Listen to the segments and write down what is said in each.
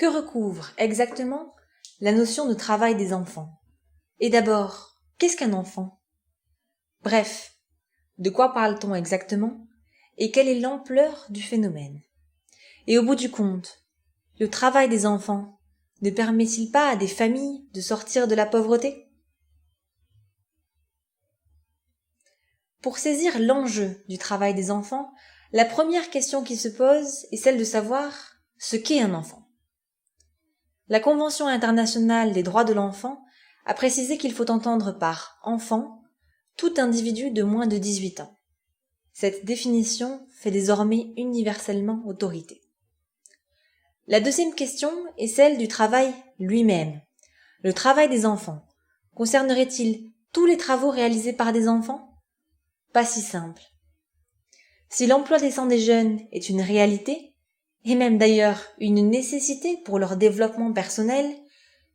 Que recouvre exactement la notion de travail des enfants? Et d'abord, qu'est-ce qu'un enfant? Bref, de quoi parle-t-on exactement? Et quelle est l'ampleur du phénomène? Et au bout du compte, le travail des enfants ne permet-il pas à des familles de sortir de la pauvreté? Pour saisir l'enjeu du travail des enfants, la première question qui se pose est celle de savoir ce qu'est un enfant. La Convention internationale des droits de l'enfant a précisé qu'il faut entendre par enfant tout individu de moins de 18 ans. Cette définition fait désormais universellement autorité. La deuxième question est celle du travail lui-même. Le travail des enfants concernerait-il tous les travaux réalisés par des enfants? Pas si simple. Si l'emploi décent des jeunes est une réalité, et même d'ailleurs une nécessité pour leur développement personnel,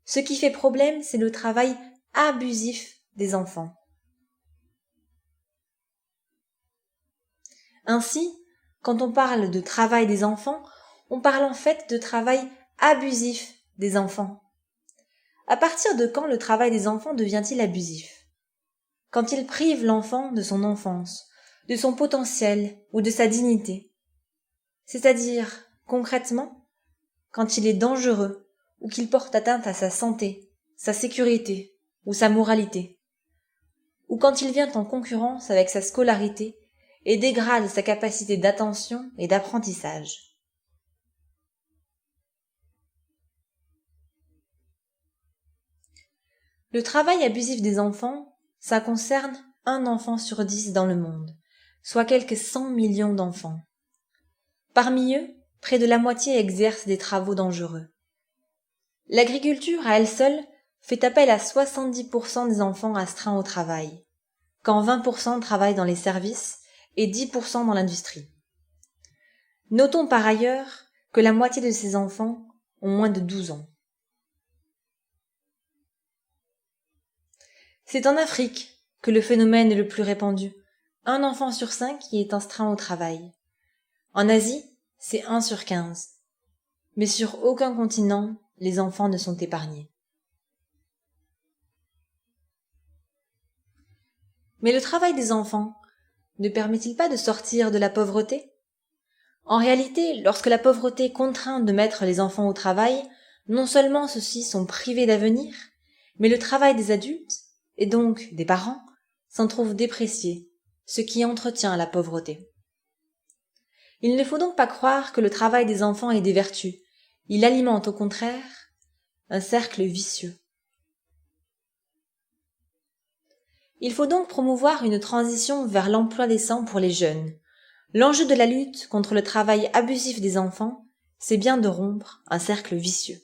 ce qui fait problème, c'est le travail abusif des enfants. Ainsi, quand on parle de travail des enfants, on parle en fait de travail abusif des enfants. À partir de quand le travail des enfants devient-il abusif? Quand il prive l'enfant de son enfance, de son potentiel ou de sa dignité. C'est-à-dire, concrètement, quand il est dangereux ou qu'il porte atteinte à sa santé, sa sécurité ou sa moralité. Ou quand il vient en concurrence avec sa scolarité et dégrade sa capacité d'attention et d'apprentissage. Le travail abusif des enfants, ça concerne 1 enfant sur 10 dans le monde, soit quelques 100 millions d'enfants. Parmi eux, près de la moitié exercent des travaux dangereux. L'agriculture à elle seule fait appel à 70% des enfants astreints au travail, quand 20% travaillent dans les services et 10% dans l'industrie. Notons par ailleurs que la moitié de ces enfants ont moins de 12 ans. C'est en Afrique que le phénomène est le plus répandu, 1 enfant sur 5 qui est astreint au travail. En Asie, c'est 1 sur 15. Mais sur aucun continent, les enfants ne sont épargnés. Mais le travail des enfants ne permet-il pas de sortir de la pauvreté? En réalité, lorsque la pauvreté contraint de mettre les enfants au travail, non seulement ceux-ci sont privés d'avenir, mais le travail des adultes, et donc des parents, s'en trouve déprécié, ce qui entretient la pauvreté. Il ne faut donc pas croire que le travail des enfants ait des vertus, il alimente au contraire un cercle vicieux. Il faut donc promouvoir une transition vers l'emploi décent pour les jeunes. L'enjeu de la lutte contre le travail abusif des enfants, c'est bien de rompre un cercle vicieux.